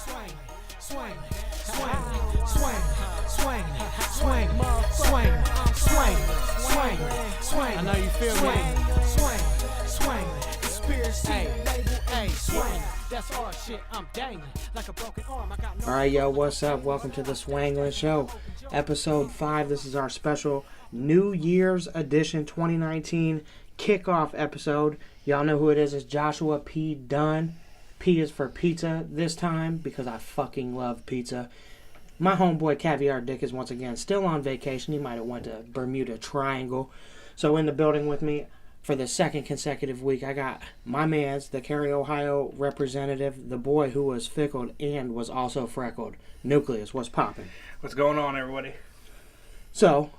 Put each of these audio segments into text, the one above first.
I know you feel me. That's our shit. I'm dangling like a broken arm. I got no. Alright, yo, what's up? Welcome to the Swanglin Show, episode 5. This is our special New Year's edition 2019 kickoff episode. Y'all know who it is. It's Joshua P. Dunn. P is for pizza this time because I fucking love pizza. My homeboy Caviar Dick is once again still on vacation. He might have went to Bermuda Triangle. So in the building with me for the second consecutive week, I got my man's, the Cary, Ohio representative, the boy who was fickled and was also freckled. Newkleus, what's popping? What's going on, everybody? So,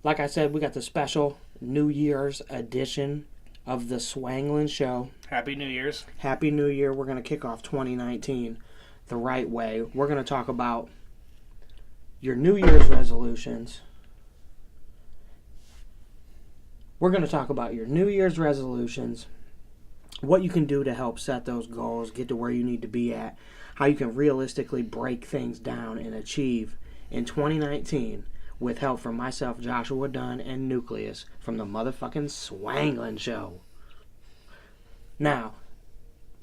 like I said, we got the special New Year's edition of the Swanglin Show. Happy New Year's. Happy New Year. We're going to kick off 2019 the right way. We're going to talk about your New Year's resolutions. We're going to talk about your New Year's resolutions, what you can do to help set those goals, get to where you need to be at, how you can realistically break things down and achieve in 2019 with help from myself, Joshua Dunn, and Newkleus from the motherfucking Swanglin Show. Now,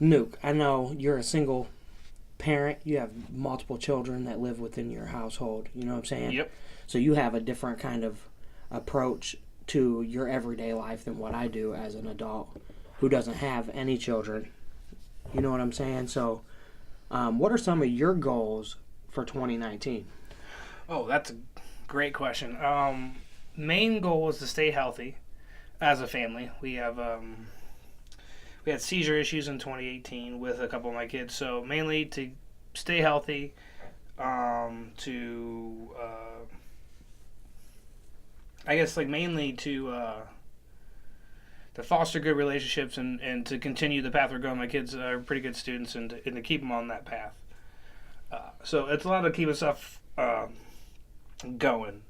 Nuke, I know you're a single parent. You have multiple children that live within your household. You know what I'm saying? Yep. So you have a different kind of approach to your everyday life than what I do as an adult who doesn't have any children. You know what I'm saying? So what are some of your goals for 2019? Oh, that's a great question. Main goal is to stay healthy as a family. We have we had seizure issues in 2018 with a couple of my kids, so mainly to stay healthy, I guess mainly to foster good relationships and to continue the path we're going. My kids are pretty good students and to keep them on that path. So it's a lot of keeping stuff going.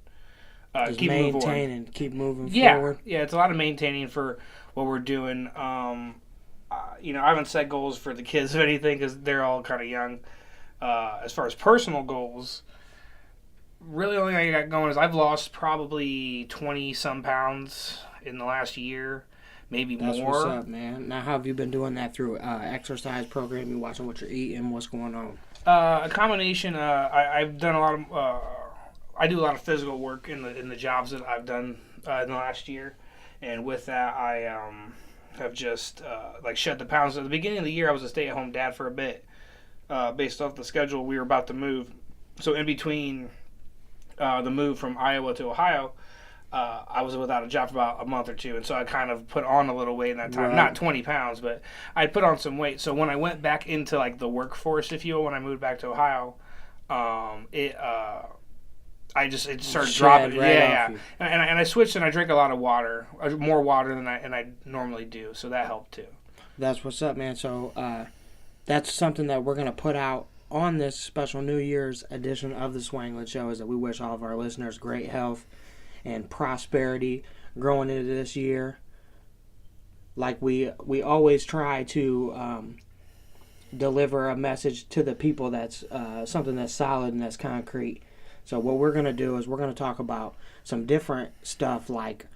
Just keep maintain and keep moving forward. Yeah, it's a lot of maintaining for what we're doing. I haven't set goals for the kids or anything because they're all kind of young. As far as personal goals, really only thing I got going is I've lost probably 20-some pounds in the last year, maybe more. That's what's up, man. Now, how have you been doing that through exercise program? You watching what you're eating? What's going on? A combination. I've done a lot of. I do a lot of physical work in the jobs that I've done in the last year, and with that, I have just shed the pounds. At the beginning of the year, I was a stay-at-home dad for a bit, based off the schedule we were about to move. So in between the move from Iowa to Ohio, I was without a job for about a month or two, and so I kind of put on a little weight in that time. Right. Not 20 pounds, but I put on some weight. So when I went back into the workforce, if you will, when I moved back to Ohio, it started dropping. Right. And I switched and I drank a lot of water, more water than I normally do. So that helped too. That's what's up, man. So that's something that we're gonna put out on this special New Year's edition of the Swanglin Show, is that we wish all of our listeners great health and prosperity growing into this year. Like we always try to deliver a message to the people that's something that's solid and that's concrete. So what we're going to do is we're going to talk about some different stuff like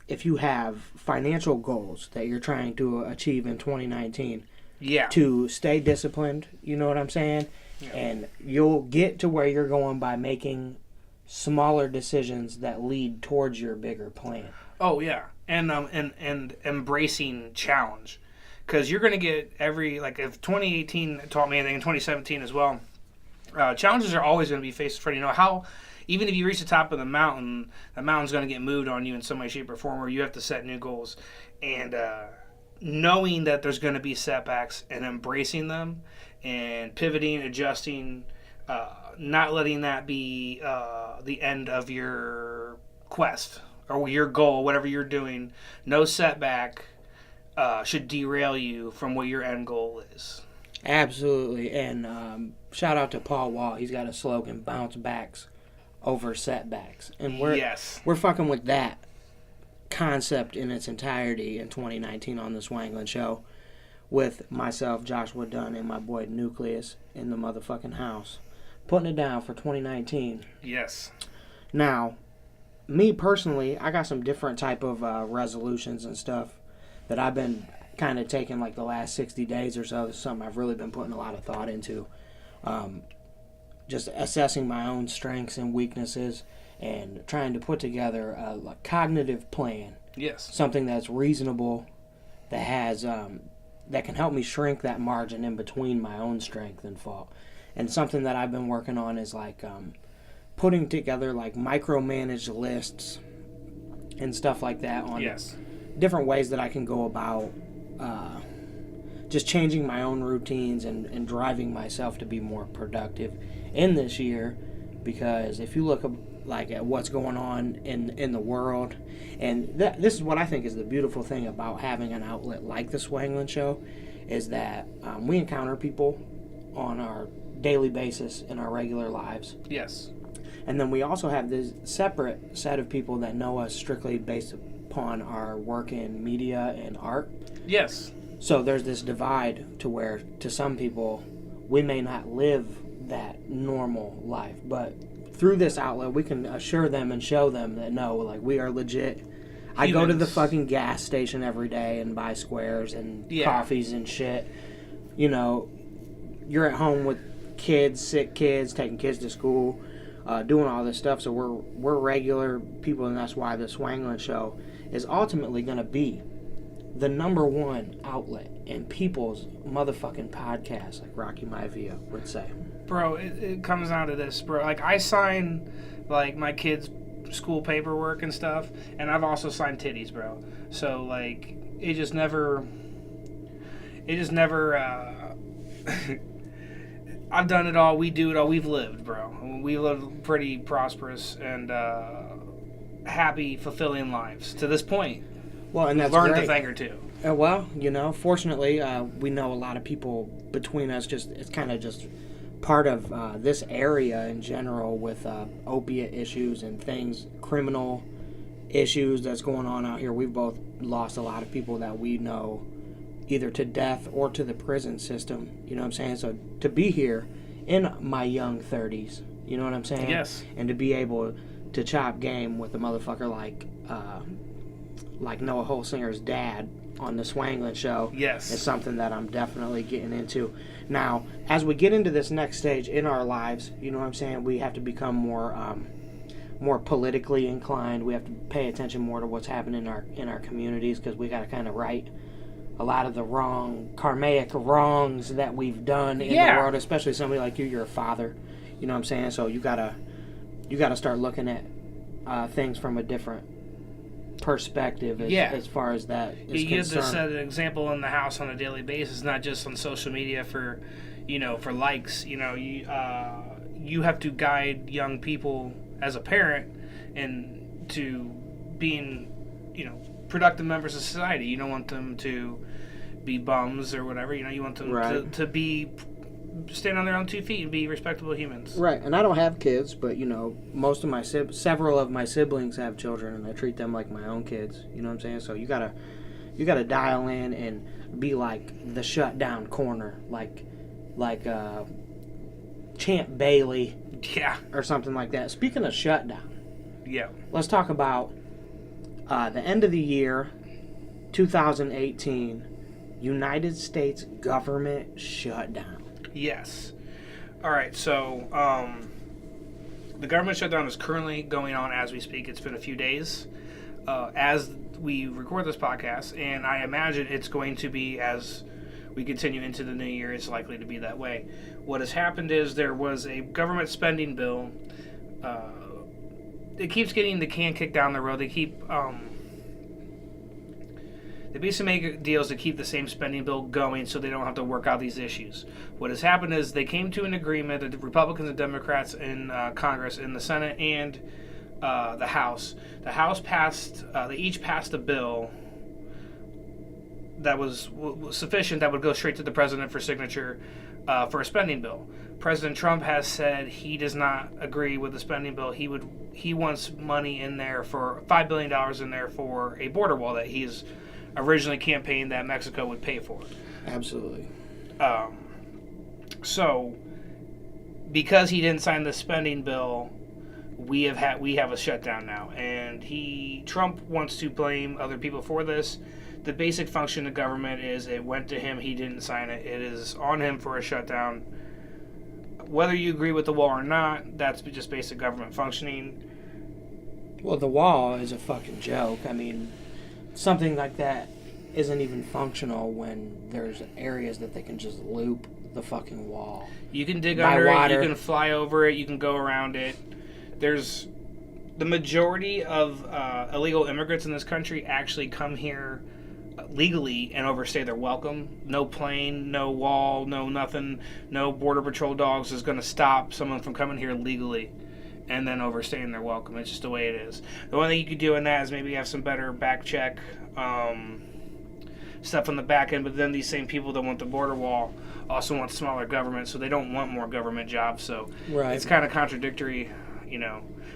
if you have financial goals that you're trying to achieve in 2019. Yeah. To stay disciplined, you know what I'm saying? Yeah. And you'll get to where you're going by making smaller decisions that lead towards your bigger plan. Oh yeah, and embracing challenge, because you're gonna get if 2018 taught me anything, in 2017 as well. Challenges are always going to be faced in front of you. You know how, even if you reach the top of the mountain's going to get moved on you in some way, shape, or form, where you have to set new goals. And knowing that there's going to be setbacks and embracing them and pivoting, adjusting, not letting that be the end of your quest or your goal, whatever you're doing. No setback should derail you from what your end goal is. Absolutely. And shout out to Paul Wall. He's got a slogan, bounce backs over setbacks. And we're fucking with that concept in its entirety in 2019 on the Swanglin Show. with myself, Joshua Dunn, and my boy Newkleus in the motherfucking house, putting it down for 2019. Yes. Now, me personally, I got some different type of resolutions and stuff that I've been kind of taking like the last 60 days or so. It's something I've really been putting a lot of thought into. Just assessing my own strengths and weaknesses and trying to put together a cognitive plan. Yes. Something that's reasonable, that has that can help me shrink that margin in between my own strength and fault. And something that I've been working on is like putting together like micromanaged lists and stuff like that on different ways that I can go about just changing my own routines and driving myself to be more productive in this year. Because if you look like at what's going on in the world, and this is what I think is the beautiful thing about having an outlet like the Swanglin Show, is that we encounter people on our daily basis in our regular lives. Yes. And then we also have this separate set of people that know us strictly based upon our work in media and art. Yes. So there's this divide to where, to some people, we may not live that normal life. But through this outlet, we can assure them and show them that, no, like, we are legit. I go to the fucking gas station every day and buy squares and coffees and shit. You know, you're at home with kids, sick kids, taking kids to school, doing all this stuff. So we're regular people, and that's why the Swanglin Show is ultimately going to be the #1 outlet in people's motherfucking podcast, like Rocky Maivia would say. Bro, it comes down to this, bro. Like, I sign, like, my kids' school paperwork and stuff, and I've also signed titties, bro. So, like, it just never I've done it all, we do it all, we've lived, bro. We live pretty prosperous and happy, fulfilling lives to this point. Well, and that's learned great. a thing or two. Well, you know, fortunately, we know a lot of people between us. It's kind of just part of this area in general with opiate issues and things, criminal issues that's going on out here. We've both lost a lot of people that we know, either to death or to the prison system. You know what I'm saying? So to be here in my young 30s, you know what I'm saying? Yes. And to be able to chop game with a motherfucker like Noah Holsinger's dad on the Swanglin Show, yes, is something that I'm definitely getting into. Now, as we get into this next stage in our lives, you know what I'm saying, we have to become more politically inclined. We have to pay attention more to what's happening in our communities, because we got to kind of right a lot of the karmic wrongs that we've done in the world, especially somebody like you. You're a father, you know what I'm saying? So you gotta start looking at things from a different perspective as far as that is you have to concerned. set an example in the house on a daily basis, not just on social media for likes. You know, you have to guide young people as a parent and to being, productive members of society. You don't want them to be bums or whatever. You want them to be stand on their own 2 feet and be respectable humans. Right. And I don't have kids, but most of several of my siblings have children, and I treat them like my own kids. You know what I'm saying? So you gotta dial in and be like the Shutdown corner, like Champ Bailey, or something like that. Speaking of Shutdown, let's talk about the end of the year, 2018, United States government shutdown. Yes. All right, so the government shutdown is currently going on as we speak. It's been a few days as we record this podcast, and I imagine it's going to be, as we continue into the new year, it's likely to be that way. What has happened is there was a government spending bill. It keeps getting the can kicked down the road. They keep... They basically make deals to keep the same spending bill going so they don't have to work out these issues. What has happened is they came to an agreement, the Republicans and Democrats in Congress, in the Senate and the House. The House passed, they each passed a bill that was sufficient that would go straight to the president for signature for a spending bill. President Trump has said he does not agree with the spending bill. He wants money in there for $5 billion in there for a border wall that he's originally campaigned that Mexico would pay for. Absolutely. So, because he didn't sign the spending bill, we have a shutdown now, and Trump wants to blame other people for this. The basic function of government is it went to him, he didn't sign it. It is on him for a shutdown. Whether you agree with the wall or not, that's just basic government functioning. Well, the wall is a fucking joke. I mean, something like that isn't even functional when there's areas that they can just loop the fucking wall. You can dig under it, you can fly over it, you can go around it. There's the majority of illegal immigrants in this country actually come here legally and overstay their welcome. No plane, no wall, no nothing, no border patrol dogs is going to stop someone from coming here legally and then overstaying their welcome. It's just the way it is. The only thing you could do in that is maybe have some better back check stuff on the back end, but then these same people that want the border wall also want smaller government, so they don't want more government jobs, so it's kind of contradictory,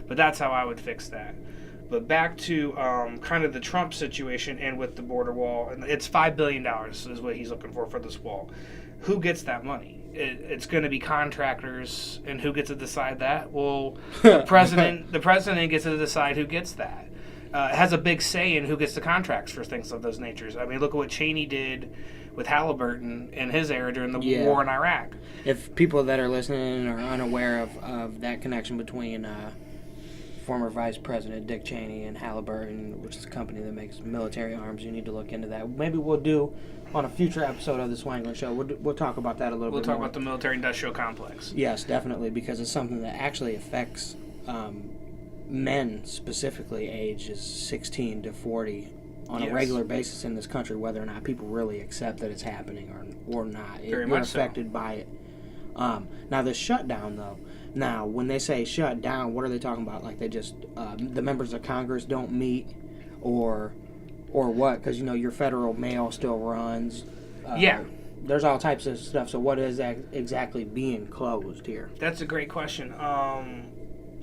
but that's how I would fix that. But back to kind of the Trump situation and with the border wall, and it's $5 billion is what he's looking for this wall. Who gets that money? It's going to be contractors, and who gets to decide that? Well, the president gets to decide who gets that. It has a big say in who gets the contracts for things of those natures. I mean, look at what Cheney did with Halliburton in his era during the war in Iraq. If people that are listening are unaware of that connection between former Vice President Dick Cheney and Halliburton, which is a company that makes military arms, you need to look into that. Maybe we'll do on a future episode of the Swanglin Show. We'll talk about that a little bit more. We'll talk about the military-industrial complex. Yes, definitely, because it's something that actually affects men, specifically ages 16 to 40, on a regular basis in this country, whether or not people really accept that it's happening or not. Very You're much affected by it. Now, the shutdown, though. Now, when they say shut down, what are they talking about? Like they just, the members of Congress don't meet, or what? Because, your federal mail still runs. There's all types of stuff. So what is that exactly being closed here? That's a great question.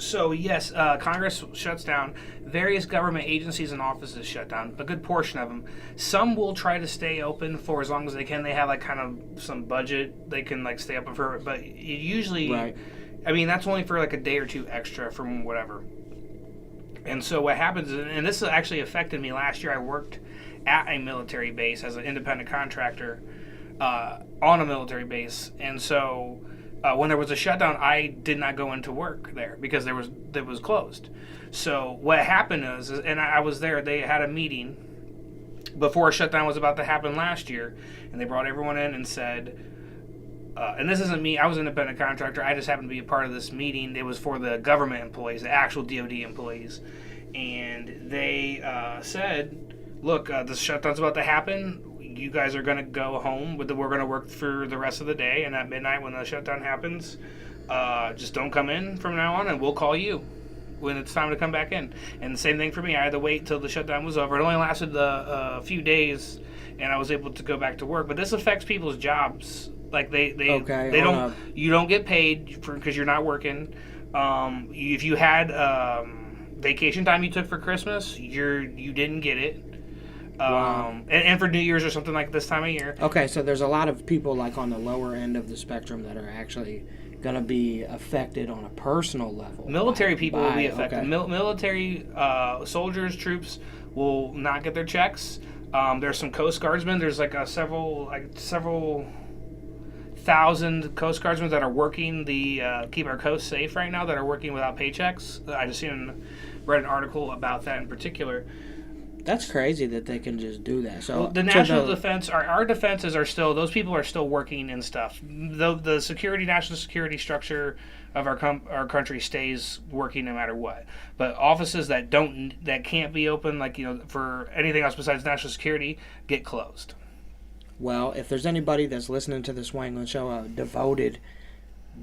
So, yes, Congress shuts down. Various government agencies and offices shut down. A good portion of them. Some will try to stay open for as long as they can. They have, kind of some budget. They can, stay open for it. But usually, I mean, that's only for, a day or two extra from whatever. And so what happens, and this actually affected me last year. I worked at a military base as an independent contractor on a military base. And so when there was a shutdown, I did not go into work there because it was closed. So what happened is, and I was there, they had a meeting before a shutdown was about to happen last year, and they brought everyone in and said, and this isn't me, I was an independent contractor, I just happened to be a part of this meeting. It was for the government employees, the actual DOD employees, and they said, look, this shutdown's about to happen. You guys are going to go home, but we're going to work for the rest of the day, and at midnight when the shutdown happens, just don't come in from now on, and we'll call you when it's time to come back in. And the same thing for me. I had to wait till the shutdown was over. It only lasted a few days, and I was able to go back to work. But this affects people's jobs. Like you don't get paid because you're not working. If you had vacation time you took for Christmas, you didn't get it. Wow. And for New Year's or something like this time of year. Okay, so there's a lot of people on the lower end of the spectrum that are actually going to be affected on a personal level. Military people will be affected. Okay. Military soldiers, troops will not get their checks. There's some Coast Guardsmen. There's several thousand Coast Guardsmen that are working keep our coast safe right now, that are working without paychecks. I just read an article about that in particular. That's crazy that they can just do that. So the national defense, our defenses are still, those people are still working and stuff. The national security structure of our country stays working no matter what. But offices that can't be open, for anything else besides national security, get closed. Well, if there's anybody that's listening to the Swanglin Show, a devoted,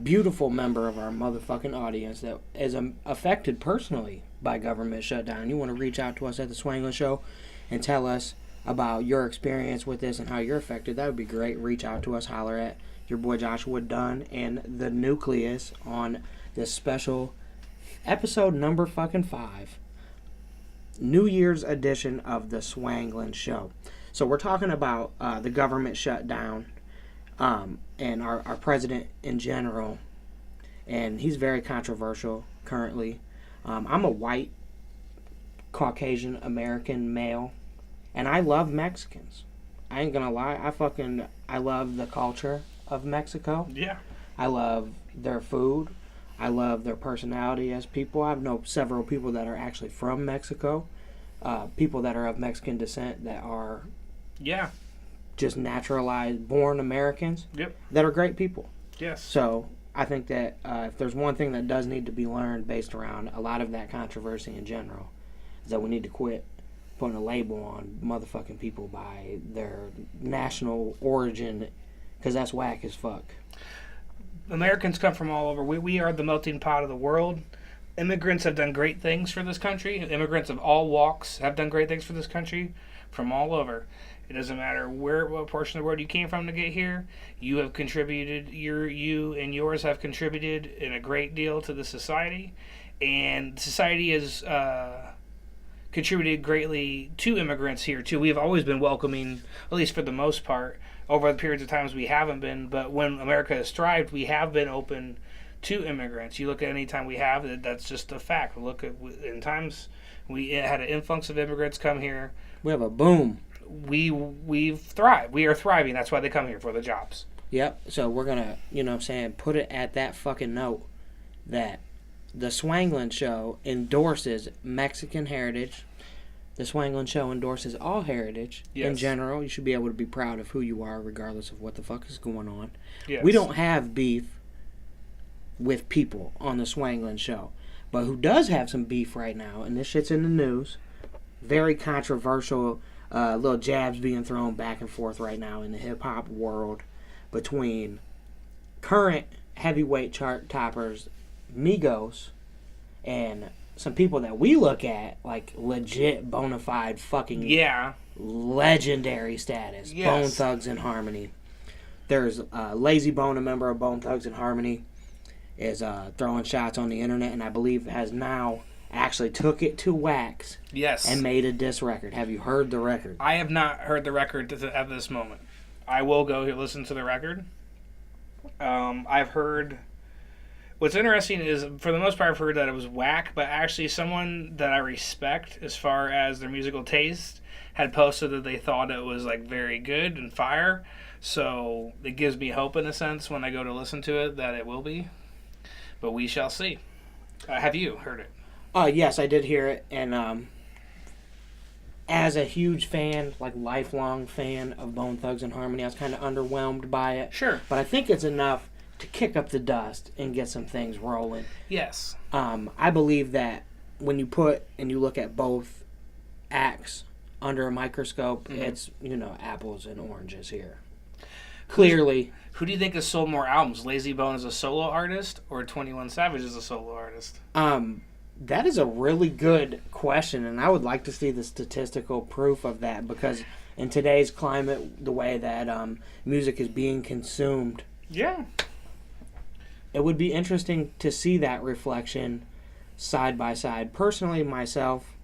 beautiful member of our motherfucking audience that is affected personally by government shutdown, you want to reach out to us at the Swanglin Show and tell us about your experience with this and how you're affected, that would be great. Reach out to us, holler at your boy Joshua Dunn and the Newkleus on this special episode number 5, New Year's edition of the Swanglin Show. So we're talking about the government shutdown, and our president in general, and he's very controversial currently. I'm a white Caucasian American male, and I love Mexicans. I ain't gonna lie, I love the culture of Mexico. Yeah. I love their food. I love their personality as people. I know several people that are actually from Mexico, people that are of Mexican descent that are just naturalized, born Americans. Yep. That are great people. Yes. So I think that if there's one thing that does need to be learned based around a lot of that controversy in general, is that we need to quit putting a label on motherfucking people by their national origin, because that's whack as fuck. Americans come from all over. We are the melting pot of the world. Immigrants have done great things for this country. Immigrants of all walks have done great things for this country from all over. It doesn't matter what portion of the world you came from to get here. You have contributed. You and yours have contributed in a great deal to the society, and society has contributed greatly to immigrants here too. We have always been welcoming, at least for the most part. Over the periods of times we haven't been, but when America has thrived, we have been open to immigrants. You look at any time we have, that's just a fact. Look at in times we had an influx of immigrants come here. We have a boom. We've thrived. We are thriving. That's why they come here, for the jobs. Yep. So we're gonna, put it at that fucking note that the Swanglin Show endorses Mexican heritage. The Swanglin Show endorses all heritage in general. You should be able to be proud of who you are, regardless of what the fuck is going on. Yes. We don't have beef with people on the Swanglin Show. But who does have some beef right now, and this shit's in the news, very controversial little jabs being thrown back and forth right now in the hip-hop world between current heavyweight chart toppers, Migos, and some people that we look at like legit bona fide fucking legendary status. Yes. Bone Thugs and Harmony. There's Lazy Bone, a member of Bone Thugs and Harmony, is throwing shots on the internet, and I believe has now actually took it to wax. Yes. And made a diss record. Have you heard the record? I have not heard the record at this moment. I will go listen to the record. I've heard. What's interesting is, for the most part, I've heard that it was whack, but actually someone that I respect as far as their musical taste had posted that they thought it was like very good and fire. So it gives me hope in a sense when I go to listen to it that it will be. But we shall see. Have you heard it? Yes, I did hear it, and as a huge fan, like lifelong fan of Bone Thugs and Harmony, I was kind of underwhelmed by it. Sure. But I think it's enough to kick up the dust and get some things rolling. Yes. I believe that when you put and you look at both acts under a microscope, it's, apples and oranges here. Clearly. Who do you think has sold more albums? Lazy Bone as a solo artist or 21 Savage as a solo artist? That is a really good question, and I would like to see the statistical proof of that, because in today's climate, the way that music is being consumed, it would be interesting to see that reflection side by side. Personally, myself,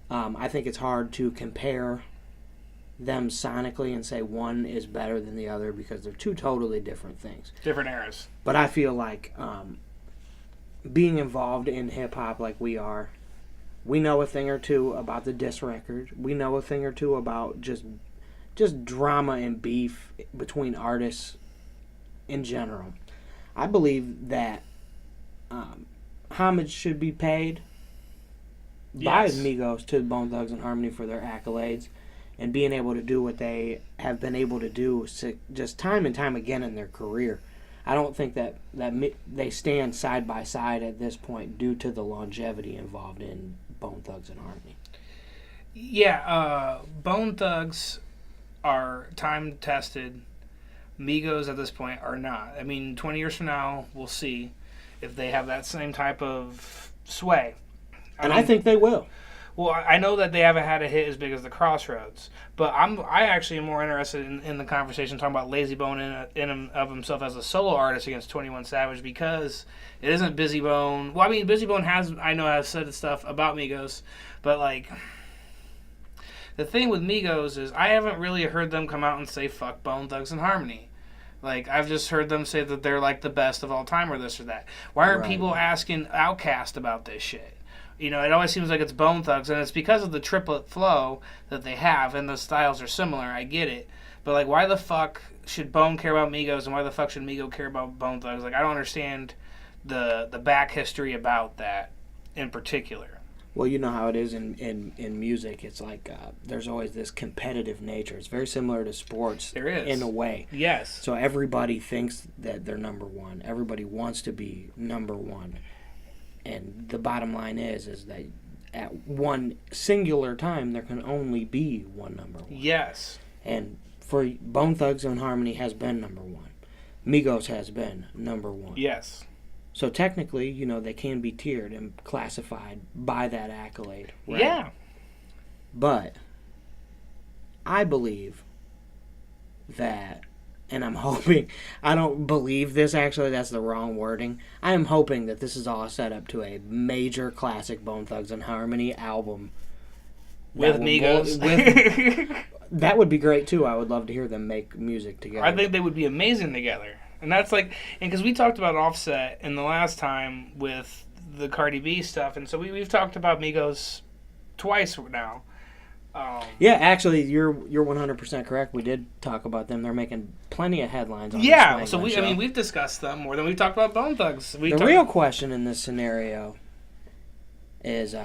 I think it's hard to compare them sonically and say one is better than the other, because they're two totally different things. Different eras. But I feel like being involved in hip-hop like we are, we know a thing or two about the diss record. We know a thing or two about just drama and beef between artists in general. I believe that homage should be paid by Migos to Bone Thugs and Harmony for their accolades and being able to do what they have been able to do just time and time again in their career. I don't think that they stand side by side at this point due to the longevity involved in Bone Thugs and Harmony. Yeah, Bone Thugs are time-tested. Migos at this point are not. I mean, 20 years from now, we'll see if they have that same type of sway. I think they will. Well, I know that they haven't had a hit as big as the Crossroads, but I actually am more interested in the conversation talking about Lazy Bone in of himself as a solo artist against 21 Savage, because it isn't Busy Bone. Well, I mean, Busy Bone has said stuff about Migos, but like the thing with Migos is I haven't really heard them come out and say fuck Bone Thugs and Harmony. Like, I've just heard them say that they're like the best of all time or this or that. Why aren't people asking Outkast about this shit? You know, it always seems like it's Bone Thugs, and it's because of the triplet flow that they have, and the styles are similar. I get it. But, like, why the fuck should Bone care about Migos, and why the fuck should Migo care about Bone Thugs? Like, I don't understand the back history about that in particular. Well, you know how it is in music. It's like there's always this competitive nature. It's very similar to sports. There is. In a way. Yes. So everybody thinks that they're number one. Everybody wants to be number one. And the bottom line is that at one singular time, there can only be one number one. Yes. And for Bone Thugs and Harmony has been number one. Migos has been number one. Yes. So technically, you know, they can be tiered and classified by that accolade. Right? Yeah. But I believe that, and I'm hoping, I don't believe this actually, that's the wrong wording. I am hoping that this is all set up to a major classic Bone Thugs and Harmony album. With Migos. That would be great too. I would love to hear them make music together. I think they would be amazing together. And that's like, and because we talked about Offset in the last time with the Cardi B stuff, and so we've talked about Migos twice now. Yeah, actually, you're 100% correct. We did talk about them. They're making plenty of headlines on yeah, this so show. we've discussed them more than we've talked about Bone Thugs. The real question in this scenario is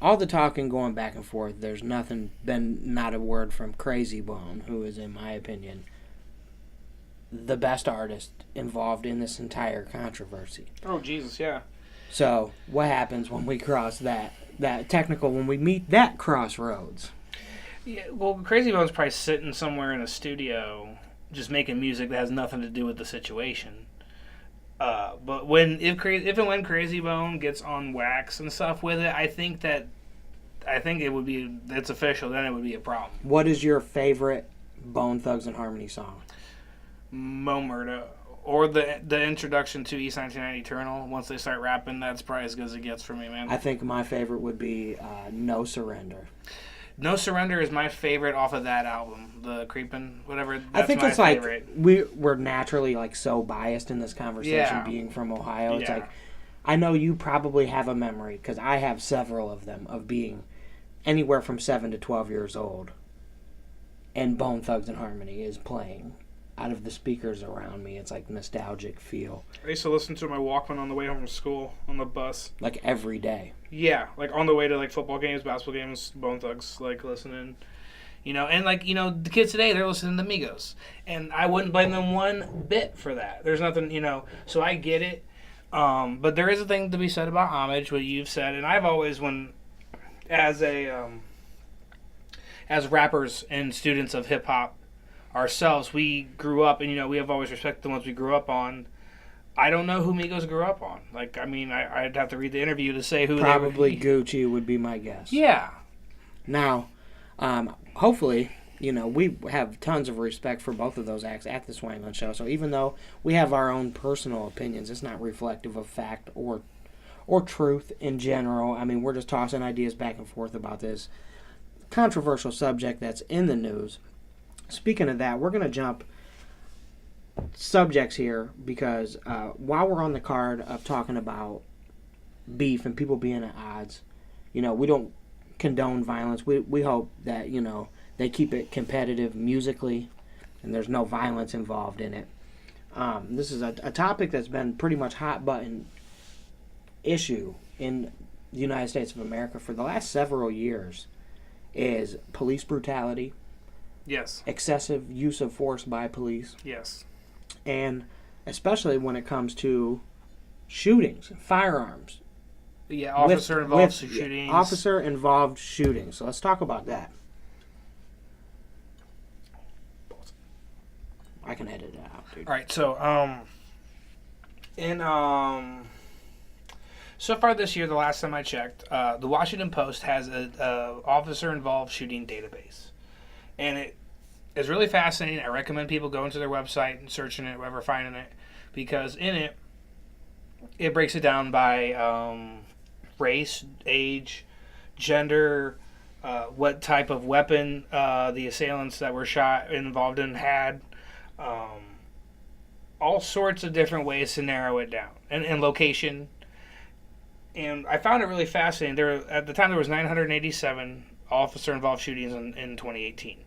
all the talking going back and forth. There's not a word from Crazy Bone, who is, in my opinion, the best artist involved in this entire controversy. Oh, Jesus, yeah. So, what happens when we cross that when we meet that crossroads? Yeah, well, Crazy Bone's probably sitting somewhere in a studio just making music that has nothing to do with the situation. But if and when Crazy Bone gets on wax and stuff with it, I think it would be, it's official, then it would be a problem. What is your favorite Bone Thugs and Harmony song? Mo Murda, or the introduction to East 1990 Eternal. Once they start rapping, that's probably as good as it gets for me, man. I think my favorite would be No Surrender. No Surrender is my favorite off of that album, the Creepin', whatever. That's I think my it's favorite. like we're naturally like so biased in this conversation, being from Ohio. It's like, I know you probably have a memory, because I have several of them, of being anywhere from 7 to 12 years old, and Bone Thugs and Harmony is playing out of the speakers around me. It's like nostalgic feel. I used to listen to my Walkman on the way home from school, on the bus. Like every day. Yeah, like on the way to like football games, basketball games, Bone Thugs, like listening. You know, and like, you know, the kids today, they're listening to Migos. And I wouldn't blame them one bit for that. There's nothing, you know, so I get it. But there is a thing to be said about homage, what you've said. And I've always, as rappers and students of hip-hop ourselves, we grew up, and, you know, we have always respected the ones we grew up on. I don't know who Migos grew up on. Like, I mean, I'd have to read the interview to say who Probably they were. Gucci would be my guess. Yeah. Now, hopefully, you know, we have tons of respect for both of those acts at the Swanglin show. So even though we have our own personal opinions, it's not reflective of fact or truth in general. I mean, we're just tossing ideas back and forth about this controversial subject that's in the news. Speaking of that, we're going to jump subjects here because while we're on the card of talking about beef and people being at odds, you know, we don't condone violence. We hope that, you know, they keep it competitive musically and there's no violence involved in it. This is a topic that's been pretty much hot button issue in the United States of America for the last several years is police brutality. Yes. Excessive use of force by police. Yes. And especially when it comes to shootings, firearms. Yeah, officer-involved shootings. Officer-involved shootings. So let's talk about that. I can edit it out, dude. All right, so so far this year, the last time I checked, the Washington Post has a officer-involved shooting database, and it is really fascinating. I recommend people going to their website and searching it, wherever finding it, because in it, it breaks it down by race, age, gender, what type of weapon the assailants that were shot involved in had. All sorts of different ways to narrow it down, and location. And I found it really fascinating. At the time, there was 987 officer-involved shootings in 2018,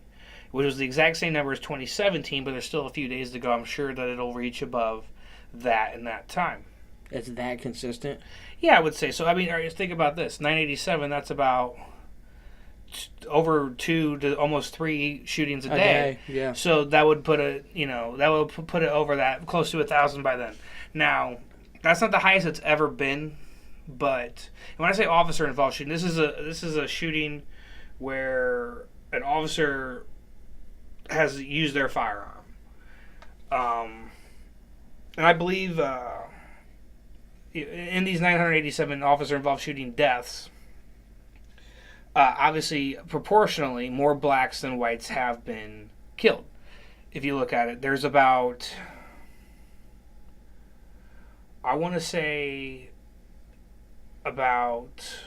which was the exact same number as 2017, but there's still a few days to go. I'm sure that it'll reach above that in that time. It's that consistent? Yeah, I would say so. I mean, think about this. 987, that's about over 2 to almost 3 shootings a day. Yeah. So that would put it, that would put it over that, close to 1,000 by then. Now, that's not the highest it's ever been, but when I say officer-involved shooting, this is a shooting where an officer has used their firearm. And I believe in these 987 officer-involved shooting deaths, obviously, proportionally, more blacks than whites have been killed. If you look at it, there's about, I want to say, about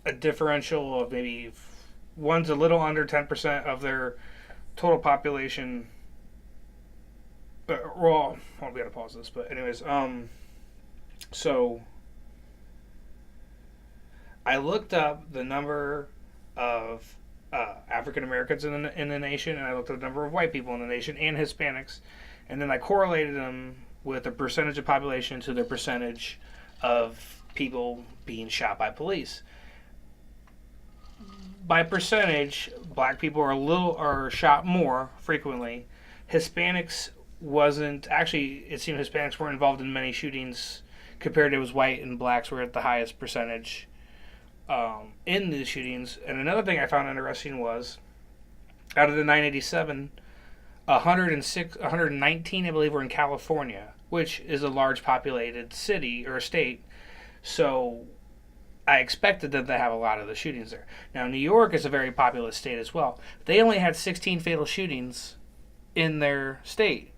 a differential of maybe one's a little under 10% of their total population. Well, we gotta pause this, but anyways, so I looked up the number of African Americans in the nation, and I looked at the number of white people in the nation and Hispanics, and then I correlated them with the percentage of population to the percentage of people being shot by police. By percentage, black people are shot more frequently. Hispanics wasn't actually. It seemed Hispanics weren't involved in many shootings compared to it was white and blacks were at the highest percentage in the shootings. And another thing I found interesting was, out of the 987, 119, I believe, were in California, which is a large populated city or state. So I expected them to have a lot of the shootings there. Now, New York is a very populous state as well. They only had 16 fatal shootings in their state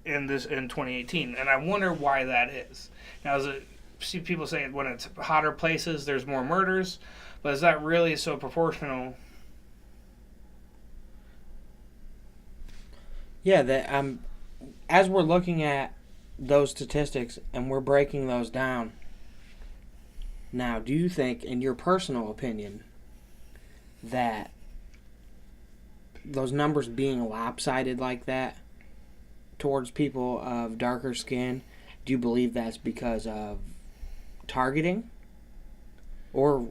in 2018, and I wonder why that is. Now, see people say when it's hotter places, there's more murders, but is that really so proportional? Yeah, as we're looking at those statistics and we're breaking those down, now, do you think, in your personal opinion, that those numbers being lopsided like that towards people of darker skin, do you believe that's because of targeting or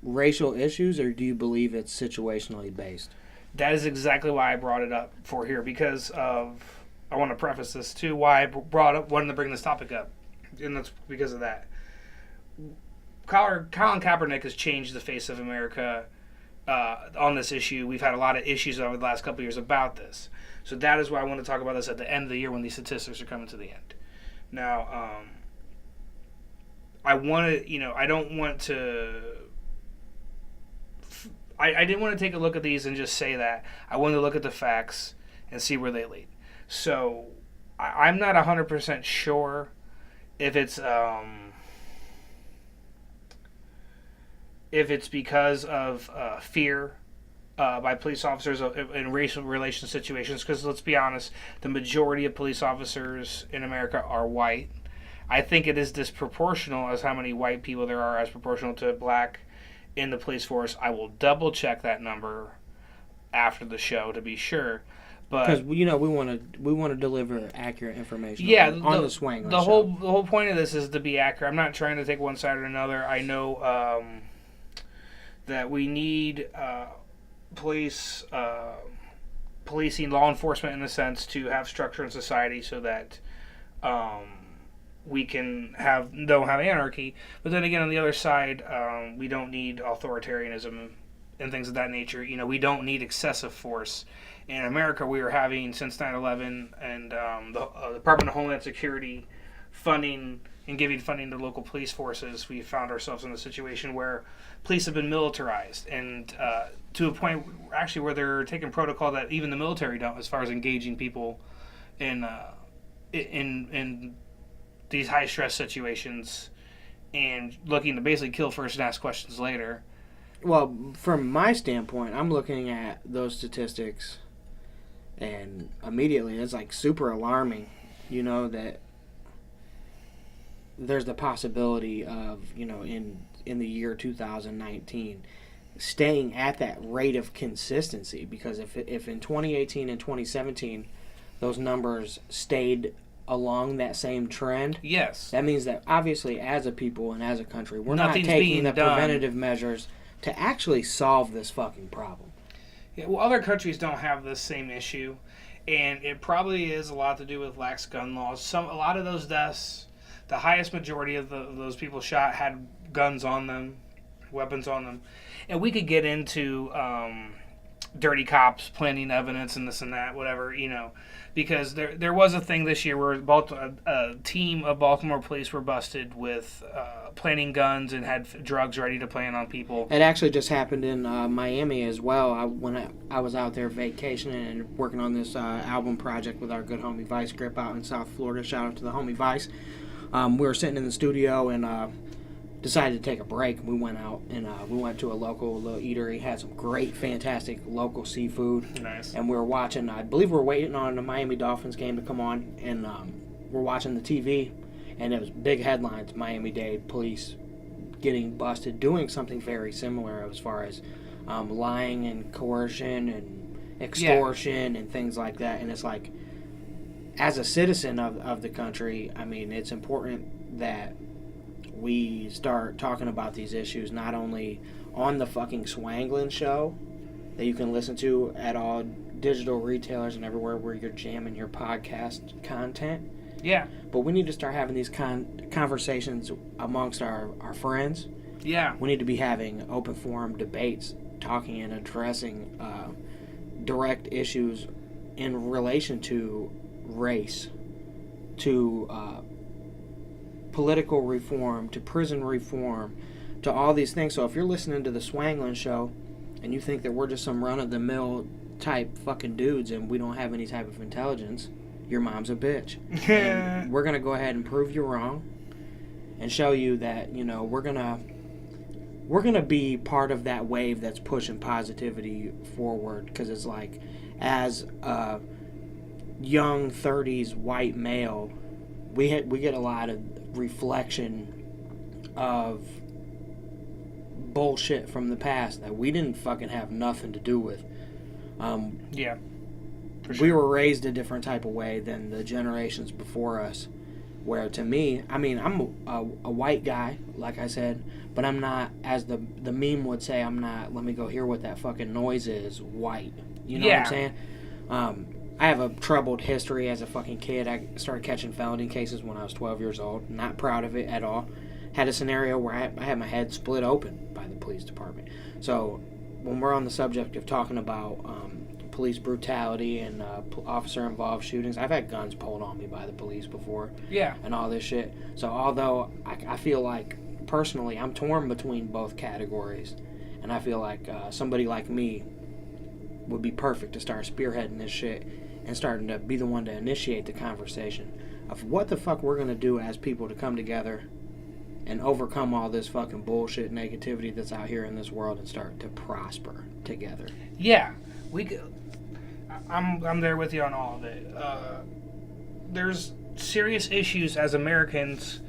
racial issues, or do you believe it's situationally based? That is exactly why I brought it up for here, because of, I want to preface this too, why I wanted to bring this topic up, and that's because of that. Colin Kaepernick has changed the face of America on this issue. We've had a lot of issues over the last couple of years about this. So that is why I want to talk about this at the end of the year when these statistics are coming to the end. Now, I want to, I don't want to, I didn't want to take a look at these and just say that. I wanted to look at the facts and see where they lead. So I'm not 100% sure if it's because of fear by police officers in racial relation situations, because let's be honest, the majority of police officers in America are white. I think it is disproportional as how many white people there are as proportional to black in the police force. I will double check that number after the show to be sure. Because we want to deliver accurate information. Yeah, on the Swanglin the show. whole point of this is to be accurate. I'm not trying to take one side or another. I know that we need policing, law enforcement in the sense to have structure in society so that we can don't have anarchy. But then again, on the other side, we don't need authoritarianism and things of that nature. We don't need excessive force. In America, we are having, since 9/11 and the Department of Homeland Security funding and giving funding to local police forces, we found ourselves in a situation where police have been militarized, and to a point actually where they're taking protocol that even the military don't, as far as engaging people in these high stress situations and looking to basically kill first and ask questions later. Well, from my standpoint, I'm looking at those statistics, and immediately it's like super alarming. You know that there's the possibility of in the year 2019 staying at that rate of consistency, because if in 2018 and 2017 those numbers stayed along that same trend, yes, that means that obviously as a people and as a country we're Nothing's not taking being the done. preventative measures to actually solve this fucking problem. Yeah, well, other countries don't have this same issue, and it probably is a lot to do with lax gun laws. A lot of those deaths, the highest majority of those people shot had guns on them, weapons on them, and we could get into dirty cops planting evidence and this and that, whatever, because there was a thing this year where a team of Baltimore police were busted with planting guns and had drugs ready to plant on people. It actually just happened in Miami as well. When I was out there vacationing and working on this album project with our good homie Vice Grip out in South Florida. Shout out to the homie Vice. We were sitting in the studio and decided to take a break. We went out and we went to a local little eatery, had some great, fantastic local seafood. Nice. And we were watching, I believe we were waiting on the Miami Dolphins game to come on, and we're watching the TV, and it was big headlines, Miami-Dade police getting busted, doing something very similar as far as lying and coercion and extortion and things like that. And it's like, as a citizen of the country, I mean, it's important that we start talking about these issues not only on the fucking Swanglin show that you can listen to at all digital retailers and everywhere where you're jamming your podcast content. Yeah. But we need to start having these conversations amongst our friends. Yeah. We need to be having open forum debates, talking and addressing direct issues in relation to race, to political reform, to prison reform, to all these things. So if you're listening to the Swanglin show and you think that we're just some run-of-the-mill type fucking dudes and we don't have any type of intelligence, your mom's a bitch. And we're going to go ahead and prove you wrong and show you that, we're going to be part of that wave that's pushing positivity forward, because it's like, as a young 30s white male, we get a lot of reflection of bullshit from the past that we didn't fucking have nothing to do with. Yeah. For sure. We were raised a different type of way than the generations before us, where to me, I mean, I'm a white guy, like I said, but I'm not, as the meme would say, I'm not, let me go hear what that fucking noise is, white. You know what I'm saying? I have a troubled history as a fucking kid. I started catching felony cases when I was 12 years old. Not proud of it at all. Had a scenario where I had my head split open by the police department. So when we're on the subject of talking about police brutality and officer-involved shootings, I've had guns pulled on me by the police before. Yeah. And all this shit. So although I feel like, personally, I'm torn between both categories. And I feel like somebody like me would be perfect to start spearheading this shit and starting to be the one to initiate the conversation of what the fuck we're going to do as people to come together and overcome all this fucking bullshit negativity that's out here in this world and start to prosper together. Yeah. I'm there with you on all of it. There's serious issues as Americans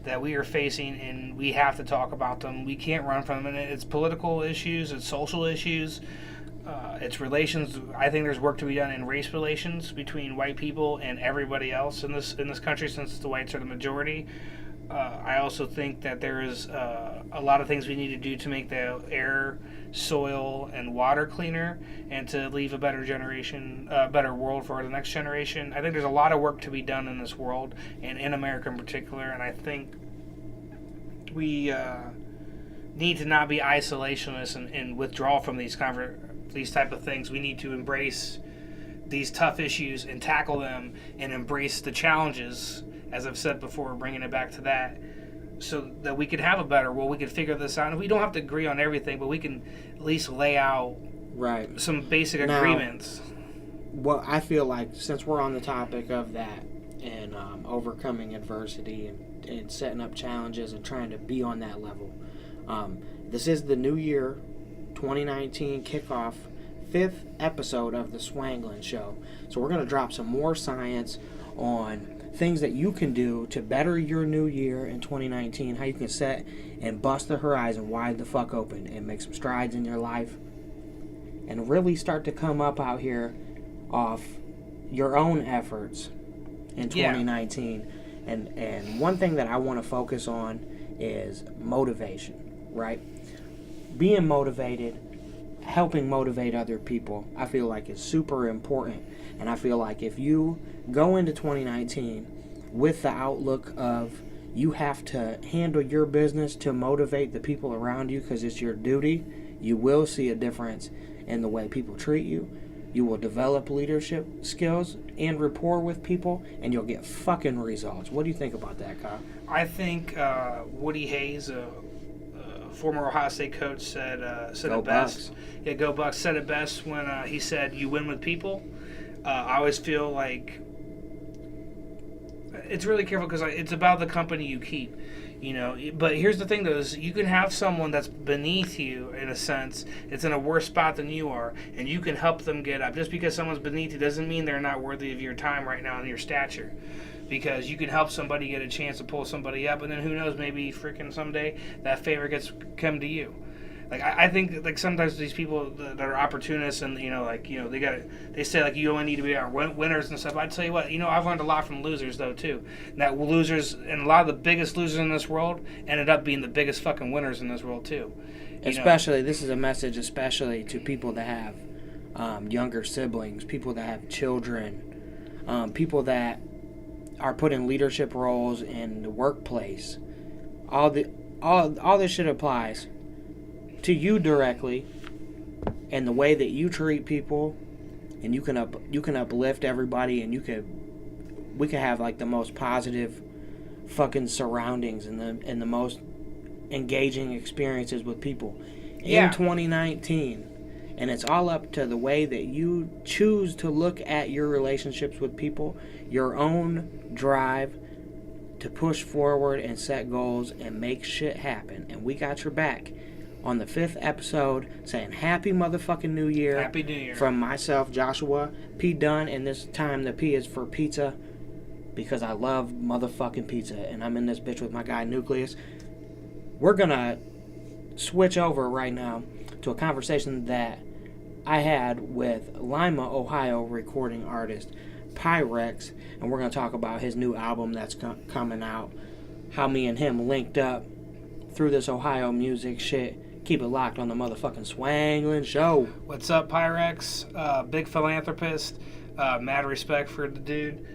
that we are facing, and we have to talk about them. We can't run from them. And it's political issues, it's social issues, it's relations. I think there's work to be done in race relations between white people and everybody else in this country, since the whites are the majority. I also think that there is a lot of things we need to do to make the air, soil, and water cleaner, and to leave a better better world for the next generation. I think there's a lot of work to be done in this world, and in America in particular, and I think we need to not be isolationist and withdraw from these type of things. We need to embrace these tough issues and tackle them and embrace the challenges. As I've said before, bringing it back to that, so that we could have a better world. We could figure this out. And we don't have to agree on everything, but we can at least lay out some basic agreements. Well, I feel like, since we're on the topic of that and overcoming adversity and setting up challenges and trying to be on that level, this is the new year 2019 kickoff 5th episode of the Swanglin Show. So we're going to drop some more science on things that you can do to better your new year in 2019, how you can set and bust the horizon wide the fuck open and make some strides in your life and really start to come up out here off your own efforts in 2019. And one thing that I want to focus on is motivation, right? Being motivated, helping motivate other people, I feel like is super important. And I feel like if you go into 2019 with the outlook of you have to handle your business to motivate the people around you because it's your duty, you will see a difference in the way people treat you. You will develop leadership skills and rapport with people, and you'll get fucking results. What do you think about that, Kyle? I think Woody Hayes, former Ohio State coach, said it best. Yeah, go Bucks. Said it best when he said, "You win with people." I always feel like it's really careful because it's about the company you keep, you know. But here's the thing, though: is you can have someone that's beneath you in a sense. It's in a worse spot than you are, and you can help them get up. Just because someone's beneath you doesn't mean they're not worthy of your time right now and your stature. Because you can help somebody get a chance to pull somebody up, and then who knows, maybe freaking someday that favor gets come to you. Like I think like sometimes these people that are opportunists and they say like you only need to be our winners and stuff. I'd tell you what, I've learned a lot from losers though too. And that losers and a lot of the biggest losers in this world ended up being the biggest fucking winners in this world too. Especially, this is a message especially to people that have younger siblings, people that have children, people that are put in leadership roles in the workplace. All this shit applies to you directly, and the way that you treat people, and you can uplift everybody, and we can have like the most positive fucking surroundings and the most engaging experiences with people in 2019. And it's all up to the way that you choose to look at your relationships with people, your own drive to push forward and set goals and make shit happen. And we got your back on the 5th episode, saying Happy motherfucking New Year. Happy New Year. From myself, Joshua P. Dunn, and this time the P is for pizza because I love motherfucking pizza, and I'm in this bitch with my guy Newkleus. We're gonna switch over right now to a conversation that I had with Lima, Ohio recording artist PIWRECKZ, and we're going to talk about his new album that's coming out, how me and him linked up through this Ohio music shit. Keep it locked on the motherfucking Swanglin Show. What's up, PIWRECKZ? Big philanthropist. Mad respect for the dude.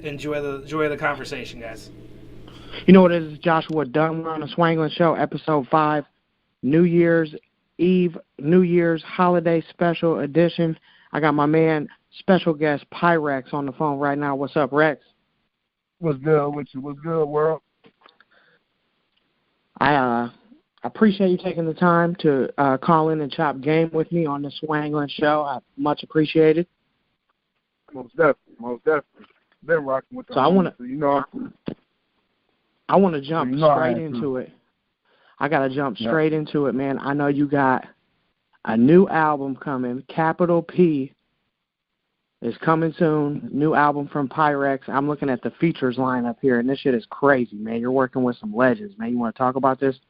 Enjoy the conversation, guys. You know what it is, Joshua Dunn. We're on the Swanglin Show, episode 5, New Year's Eve, New Year's holiday special edition. I got my man, special guest PIWRECKZ on the phone right now. What's up, Rex? What's good with you? What's good, world? I appreciate you taking the time to call in and chop game with me on the Swanglin Show. I much appreciate it. Most definitely. Been rocking with the so I want to jump straight into it. I got to jump straight into it, man. I know you got a new album coming. Capital P is coming soon. New album from PIWRECKZ. I'm looking at the features lineup here, and this shit is crazy, man. You're working with some legends, man. You want to talk about this?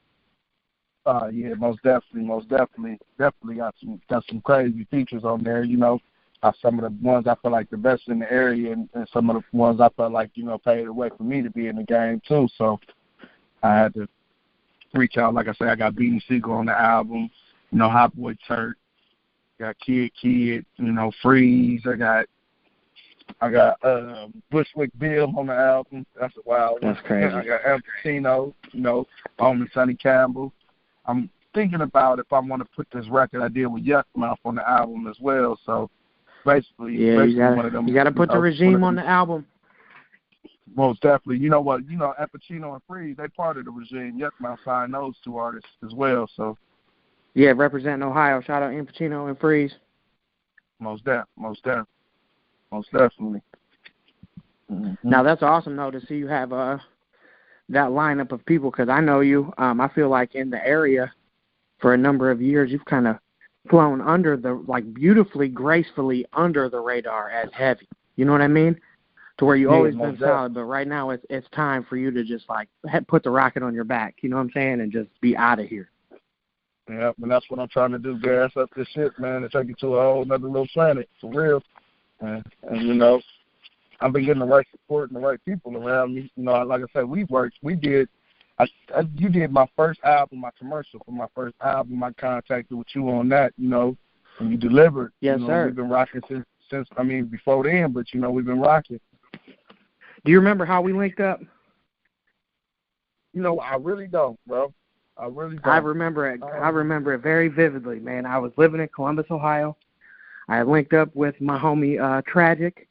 Yeah, most definitely. Definitely got some crazy features on there, Some of the ones I feel like the best in the area, and some of the ones I felt like, paved the way for me to be in the game, too. So I had to reach out. Like I said, I got Beanie Siegel on the album, Hot Boy Turk, got Kid, Freeze. I got Bushwick Bill on the album. That's a wild one. That's crazy. I got Al Pacino, Only Sonny Campbell. I'm thinking about if I want to put this record I did with Yuck Mouth on the album as well. So basically one of them. You got to put the regime on the album. Most definitely. You know what? Al Pacino and Freeze, they part of the regime. Yuck Mouth signed those two artists as well. So yeah, representing Ohio. Shout out Al Pacino and Freeze. Most definitely. Mm-hmm. Now that's awesome though to see you have that lineup of people because I know you. I feel like in the area, for a number of years, you've kind of flown under the, like, beautifully, gracefully under the radar as heavy. You know what I mean? To where you always been solid, but right now it's time for you to just, like, put the rocket on your back, you know what I'm saying, and just be out of here. Yeah, and that's what I'm trying to do, gas up this shit, man, and take it to a whole other little planet, for real. And you know, I've been getting the right support and the right people around me. You know, like I said, you did my first album, my commercial for my first album. I contacted with you on that, you know, and you delivered. Yes, you know, sir. We've been rocking since before then, but, you know, we've been rocking. Do you remember how we linked up? You know, I really don't, bro. I really don't. I remember it. I remember it very vividly, man. I was living in Columbus, Ohio. I linked up with my homie Tragic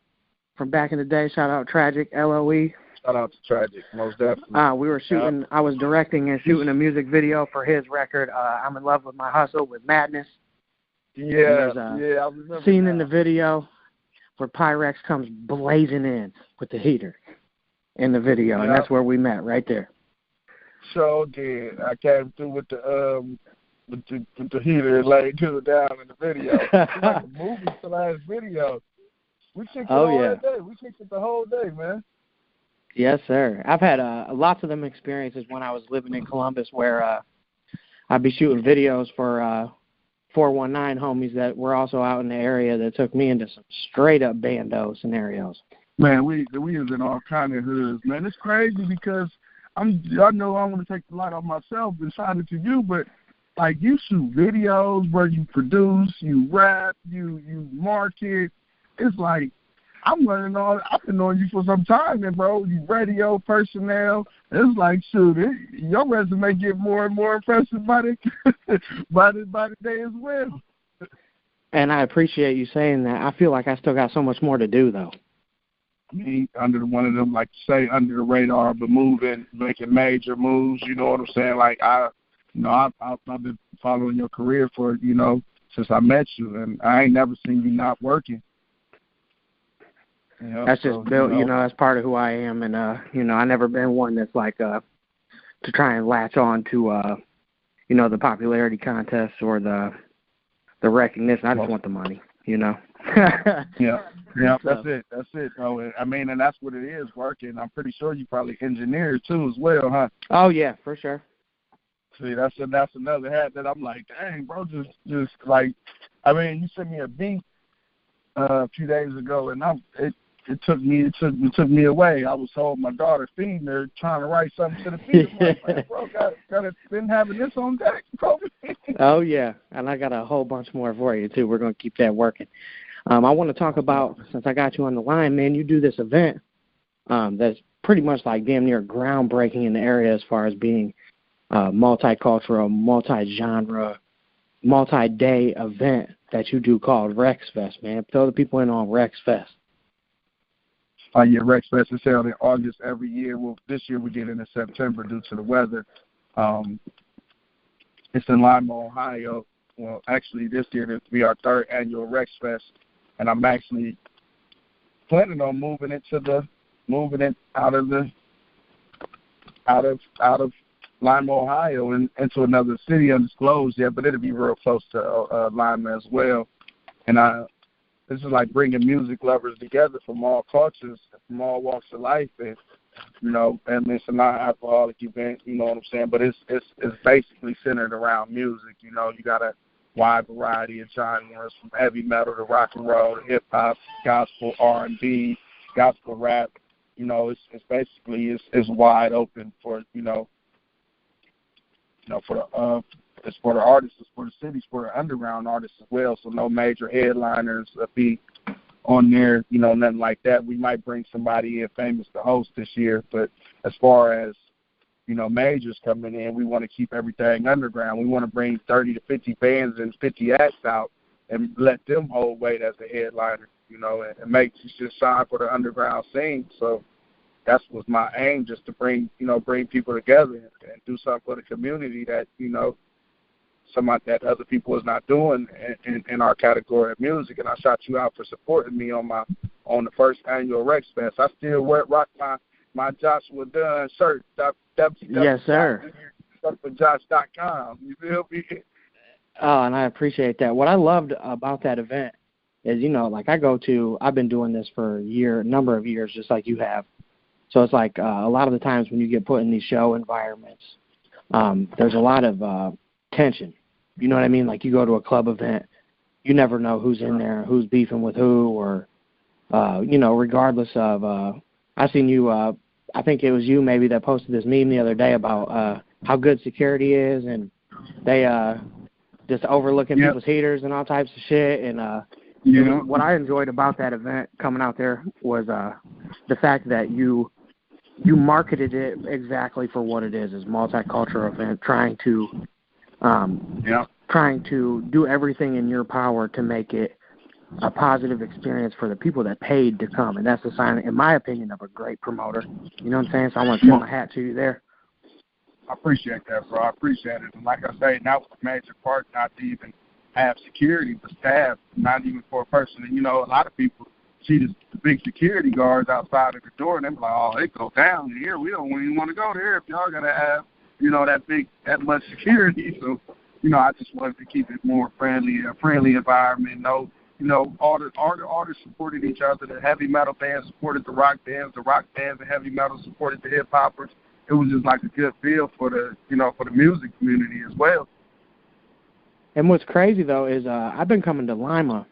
from back in the day. Shout out Tragic, LOE. Shout out to Tragic, most definitely. We were shooting. I was directing and shooting a music video for his record. I'm in love with my hustle with Madness. Yeah, I remember. Scene that. in the video where PIWRECKZ comes blazing in with the heater in the video, and that's where we met, right there. So did. I came through with the heater laid to down in the video. It's like a movie to last video. We kicked it all day. We kicked it the whole day, man. Yes, sir. I've had lots of them experiences when I was living in Columbus where I'd be shooting videos for 419 homies that were also out in the area that took me into some straight-up bando scenarios. Man, we was in all kind of hoods, man. It's crazy because I know I want to take the light off myself and shine it to you, but, like, you shoot videos where you produce, you rap, you market. It's like, I'm learning all. I've been knowing you for some time, and bro, you radio personnel. It's like, shoot, your resume get more and more impressive by the day as well. And I appreciate you saying that. I feel like I still got so much more to do, though. I mean, under one of them, like you say, under the radar, but moving, making major moves. You know what I'm saying? Like I've been following your career for, you know, since I met you, and I ain't never seen you not working. You know, that's just built, you know, that's part of who I am, and you know, I never been one that's like to try and latch on to you know, the popularity contest or the recognition. I just want the money, you know. Yeah, that's it. Oh, I mean, and that's what it is, working. I'm pretty sure you probably engineered too as well, huh? Oh yeah, for sure. See, that's another hat that I'm like, dang, bro, just like, I mean, you sent me a beat a few days ago, and it took me away. I was holding my daughter feeding her, trying to write something to the beat. I'm like, man, bro, got been having this on deck, bro. Oh yeah, and I got a whole bunch more for you too. We're gonna keep that working. I want to talk about, since I got you on the line, man, you do this event that's pretty much like damn near groundbreaking in the area as far as being multicultural, multi-genre, multi-day event that you do called PIWRECKZ, man. Fill the people in on PIWRECKZ. Yeah, PIWRECKZ is held in August every year. Well, this year we did it in September due to the weather. It's in Lima, Ohio. Well, actually, this year this will be our third annual PIWRECKZ, and I'm actually planning on moving it out of Lima, Ohio, and into another city undisclosed yet, but it'll be real close to Lima as well. And this is like bringing music lovers together from all cultures, from all walks of life, and you know, and it's a non-alcoholic event. You know what I'm saying? But it's basically centered around music. You know, you got a wide variety of genres, from heavy metal to rock and roll, to hip hop, gospel, R&B, gospel rap. You know, it's basically wide open for it's for the artists, it's for the cities, for the underground artists as well. So no major headliners be on there, you know, nothing like that. We might bring somebody in famous to host this year, but as far as, you know, majors coming in, we want to keep everything underground. We want to bring 30 to 50 bands and 50 acts out and let them hold weight as the headliner, you know, and make just shine for the underground scene. So that was my aim, just to bring people together and do something for the community that, you know, something that other people is not doing in our category of music. And I shout you out for supporting me on the first annual PIWRECKZ. I still rock my Joshua Dunn shirt. Yes, sir. Josh.com. You feel me? Oh, and I appreciate that. What I loved about that event is, like I've been doing this for a number of years, just like you have. So it's like a lot of the times when you get put in these show environments, there's a lot of tension. You know what I mean? Like you go to a club event, you never know who's in there, who's beefing with who, or, regardless of, I seen you, I think it was you maybe that posted this meme the other day about how good security is, and they just overlooking people's heaters and all types of shit. And what I enjoyed about that event coming out there was the fact that you marketed it exactly for what it is multicultural event, trying to do everything in your power to make it a positive experience for the people that paid to come. And that's a sign, in my opinion, of a great promoter. You know what I'm saying? So I want to tip my hat to you there. I appreciate that, bro. I appreciate it. And like I say, that was a major part, not to even have security, but staff, not even for a person. And, a lot of people see the big security guards outside of the door, and they're like, oh, they go down here. We don't even want to go there if y'all got to have, that much security. So, I just wanted to keep it more friendly, a friendly environment. All the artists supported each other. The heavy metal bands supported the rock bands and heavy metal supported the hip hoppers. It was just like a good feel for the music community as well. And what's crazy though is I've been coming to Lima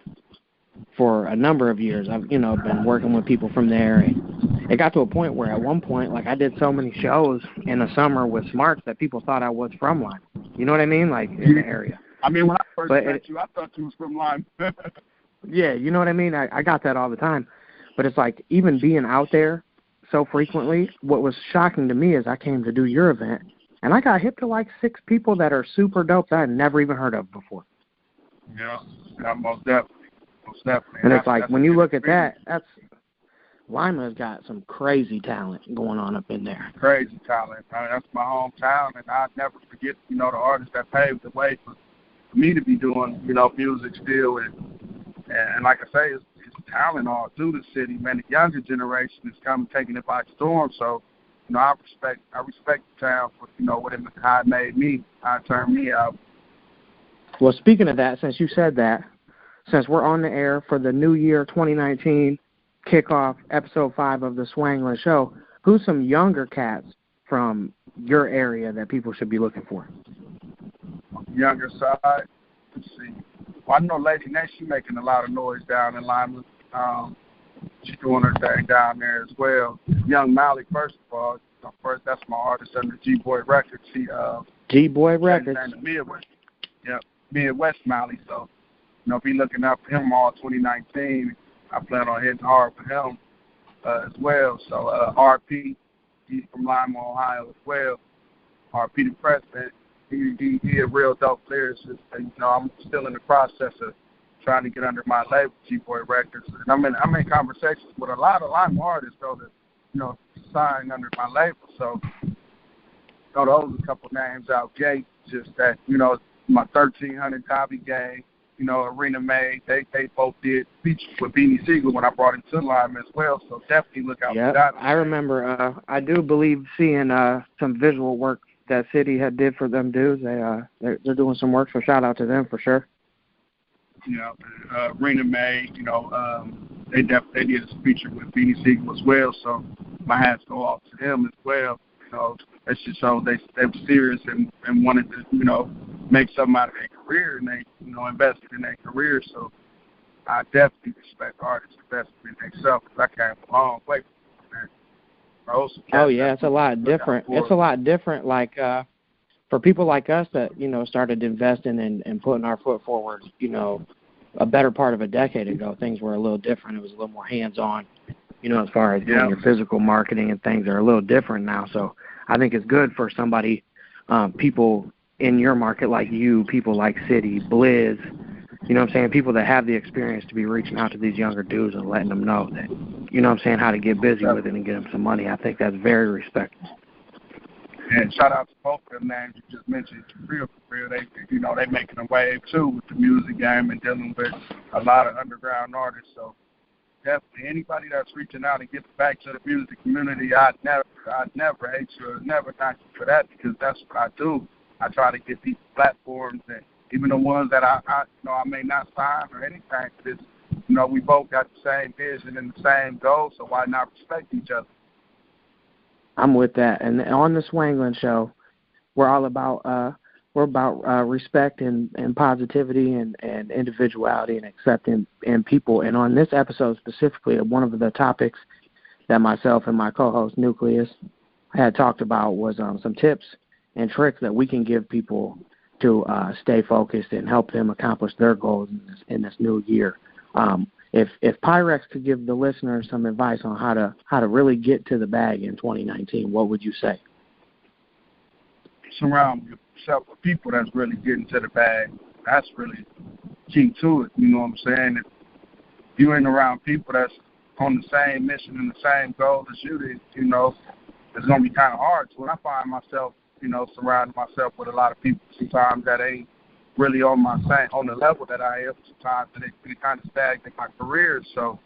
for a number of years. I've been working with people from there, and it got to a point where at one point, like I did so many shows in the summer with Smarts that people thought I was from Lima. You know what I mean? Like in the area. I mean, when I first met you, I thought you was from Lima. Yeah, you know what I mean? I got that all the time. But it's like even being out there so frequently, what was shocking to me is I came to do your event, and I got hip to like 6 people that are super dope that I had never even heard of before. Yeah, most definitely. And it's like, when you look at that, Lima's got some crazy talent going on up in there. Crazy talent. I mean, that's my hometown, and I'd never forget, the artists that paved the way for me to be doing, music still. And like I say, it's talent all through the city, man. The younger generation is taking it by storm. So, I respect the town for, how it made me, how it turned me out. Well, speaking of that, since you said that, since we're on the air for the New Year 2019 kickoff episode 5 of the Swanglin show, who's some younger cats from your area that people should be looking for? Younger side, let's see. Well, I know Lady Nate, she's making a lot of noise down in Lima. She's doing her thing down there as well. Young Mally, first of all, that's my artist under PIWRECKZ. G-Boy Records. Midwest. Yep, Midwest Mally. So, be looking up for him all 2019. I plan on hitting hard for him as well. So, RP, he's from Lima, Ohio as well. RP the president. He a real dope lyricist. I'm still in the process of trying to get under my label, PIWRECKZ. And I'm in conversations with a lot of Lima artists, though, that, sign under my label. So, those are a couple names out gate. Just that, my 1300 Dobby gang, Arena May, they both did features with Beanie Siegel when I brought him to Lima as well. So, definitely look out for that. I remember, I do believe seeing some visual work that City had did for them dudes. They're doing some work, so shout out to them for sure. Rena May, they did a feature with Beanie Siegel as well, so my hats go off to them as well. That just showed they were serious and wanted to, make something out of their career, and they, invested in their career. So I definitely respect artists investing in themselves, because I came a long way from that. Oh yeah, it's a lot different. It's a lot different, like for people like us that started investing and putting our foot forward. A better part of a decade ago, things were a little different. It was a little more hands-on. As far as doing your physical marketing and things are a little different now. So I think it's good for somebody, people in your market like you, people like City, Blizz. People that have the experience to be reaching out to these younger dudes and letting them know that, how to get busy with it and get them some money. I think that's very respectful. And shout out to both of them names you just mentioned. For real, they making a wave too with the music game and dealing with a lot of underground artists. So definitely anybody that's reaching out and getting back to the music community, I'd never hate you or never knock you for that, because that's what I do. I try to get these platforms and even the ones that I may not sign or anything. It's, we both got the same vision and the same goal, so why not respect each other? I'm with that. And on the Swanglin show, we're all about respect and positivity and individuality and accepting in people. And on this episode specifically, one of the topics that myself and my co-host Newkleus had talked about was some tips and tricks that we can give people to stay focused and help them accomplish their goals in this new year. If PIWRECKZ could give the listeners some advice on how to really get to the bag in 2019, what would you say? Surround yourself with people that's really getting to the bag. That's really key to it. You know what I'm saying? If you ain't around people that's on the same mission and the same goal as you, then, it's going to be kind of hard. So when I find myself, surrounding myself with a lot of people sometimes that ain't really on the level that I am, sometimes they kind of stagnate my career. So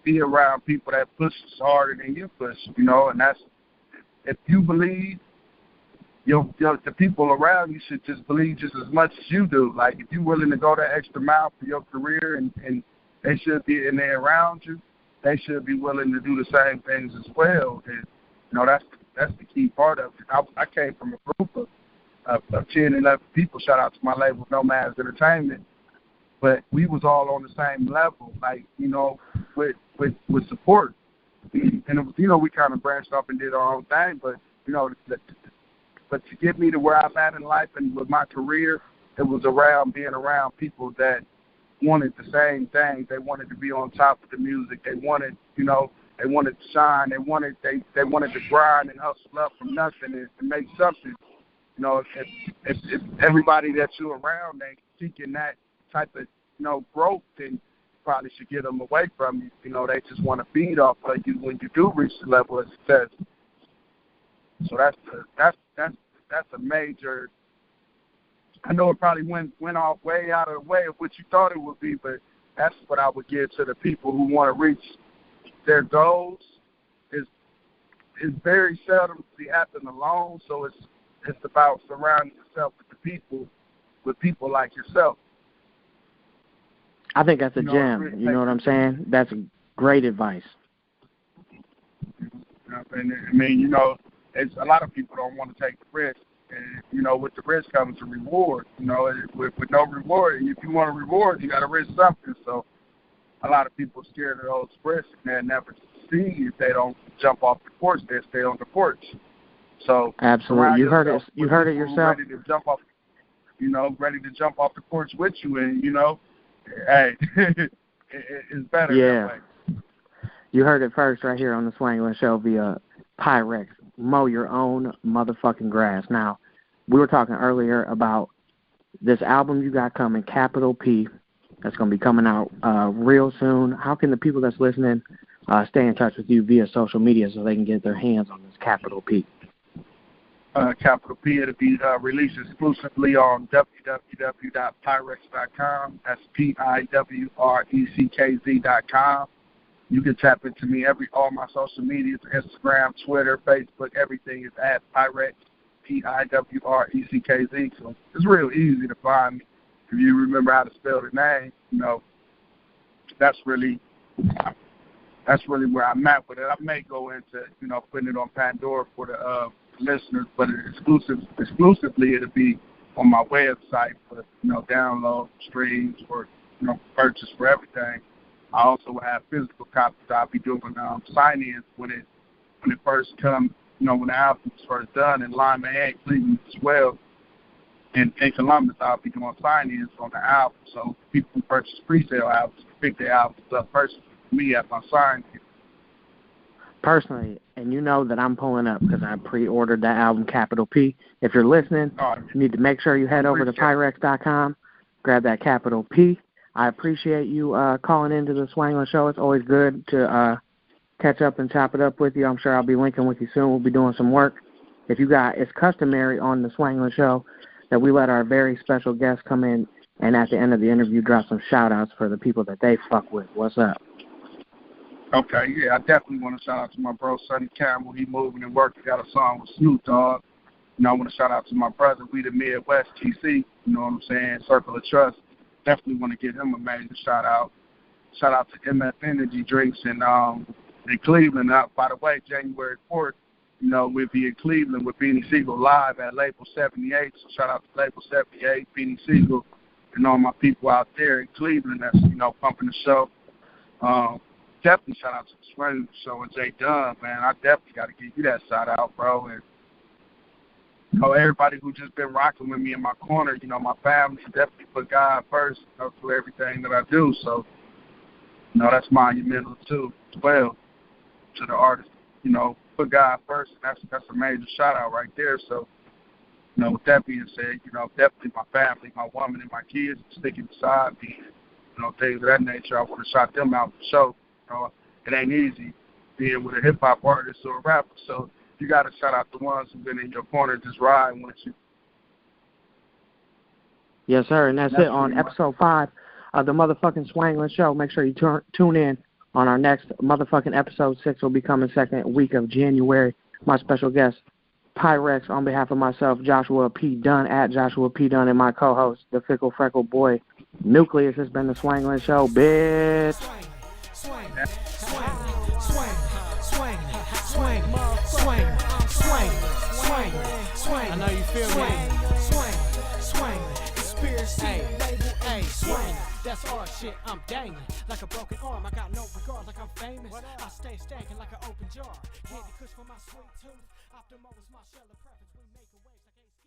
be around people that push harder than you push, and that's, if you believe, the people around you should just believe just as much as you do. Like, if you're willing to go that extra mile for your career and they should be, and they're around you, they should be willing to do the same things as well. And, that's the key part of it. I came from a group of 10, 11 people. Shout out to my label, Nomads Entertainment. But we was all on the same level, like, with support. And, it was, we kind of branched off and did our own thing. But, but to get me to where I'm at in life and with my career, it was around being around people that wanted the same thing. They wanted to be on top of the music. They wanted, they wanted to shine. They wanted to grind and hustle up from nothing and make something. If everybody that you're around ain't seeking that type of, growth, then you probably should get them away from you. They just want to feed off of you when you do reach the level of success. So that's a major. I know it probably went off way out of the way of what you thought it would be, but that's what I would give to the people who want to reach their goals. It's very seldom to happen alone, so it's about surrounding yourself with people like yourself. I think that's a gem. You know what I'm saying? That's great advice. And it's a lot of people don't want to take the risk. And, with the risk comes a reward. With no reward, if you want a reward, you got to risk something. So a lot of people are scared of those risks, and they'll never succeed if they don't jump off the porch. They stay on the porch. So absolutely, you heard it. You heard it yourself. Ready to jump off, ready to jump off the porch with you, and hey, it's better that way. You heard it first right here on the Swanglin Show via PIWRECKZ. Mow your own motherfucking grass. Now, we were talking earlier about this album you got coming, Capital P, that's going to be coming out real soon. How can the people that's listening stay in touch with you via social media so they can get their hands on this Capital P? Capital P, it'll be released exclusively on www.PIWRECKZ.com. That's PIWRECKZ.com. You can tap into me all my social medias, Instagram, Twitter, Facebook, everything is at PIWRECKZ, PIWRECKZ. So it's real easy to find me. If you remember how to spell the name, that's really where I'm at with it. I may go into, putting it on Pandora for the listeners, but exclusively it'll be on my website for, download, streams, or, purchase for everything. I also will have physical copies. I'll be doing sign-ins when it first comes, when the album is first done in Lima and Cleveland as well. And in Columbus, I'll be doing sign-ins on the album. So people who purchase pre-sale albums pick their albums up personally for me at my sign-in. Personally, and you know that I'm pulling up because I pre-ordered that album, Capital P. If you're listening, you need to make sure you head over to PIWRECKZ.com, grab that Capital P. I appreciate you calling into the Swanglin Show. It's always good to catch up and chop it up with you. I'm sure I'll be linking with you soon. We'll be doing some work. It's customary on the Swanglin Show that we let our very special guests come in and at the end of the interview drop some shout-outs for the people that they fuck with. What's up? Okay, yeah, I definitely want to shout out to my bro, Sonny Campbell. He moving and working. Got a song with Snoop Dogg. You know, I want to shout out to my brother, We the Midwest, TC, you know what I'm saying, Circle of Trust. Definitely want to give him a major shout out. Shout out to MF Energy Drinks in Cleveland. By the way, January 4th, you know, we'll be in Cleveland with Beanie Siegel live at Label 78. So shout out to Label 78, Beanie Siegel, and all my people out there in Cleveland that's, you know, pumping the show. Definitely shout out to the Swanglin show and Jay Dunn, man. I definitely got to give you that shout out, bro. And, you know, everybody who just been rocking with me in my corner, you know, my family, definitely put God first, you know, through everything that I do. So, you know, that's monumental too, as well, to the artist. You know, put God first, and that's a major shout out right there. So, you know, with that being said, you know, definitely my family, my woman, and my kids sticking beside me, you know, things of that nature. I want to shout them out for sure. You know, it ain't easy being with a hip hop artist or a rapper. So you got to shout out the ones who've been in your corner just riding with you. Yes, sir, and that's it on episode 5 of the motherfucking Swanglin show. Make sure you tune in on our next motherfucking episode. 6 will be coming second week of January. My special guest, PIWRECKZ, on behalf of myself, Joshua P. Dunn, at Joshua P. Dunn, and my co-host, the fickle freckle boy, Newkleus. Has been the Swanglin show, bitch. Swing, swing, swing, swing, swing, swing, swing. I know you feel me. Swing, conspiracy, hey, swing. That's all shit, I'm dangling like a broken arm. I got no regard, like I'm famous. I stay stankin' like an open jar. Candy kush for my sweet tooth. Optimo is my shell of preference. We make a waves like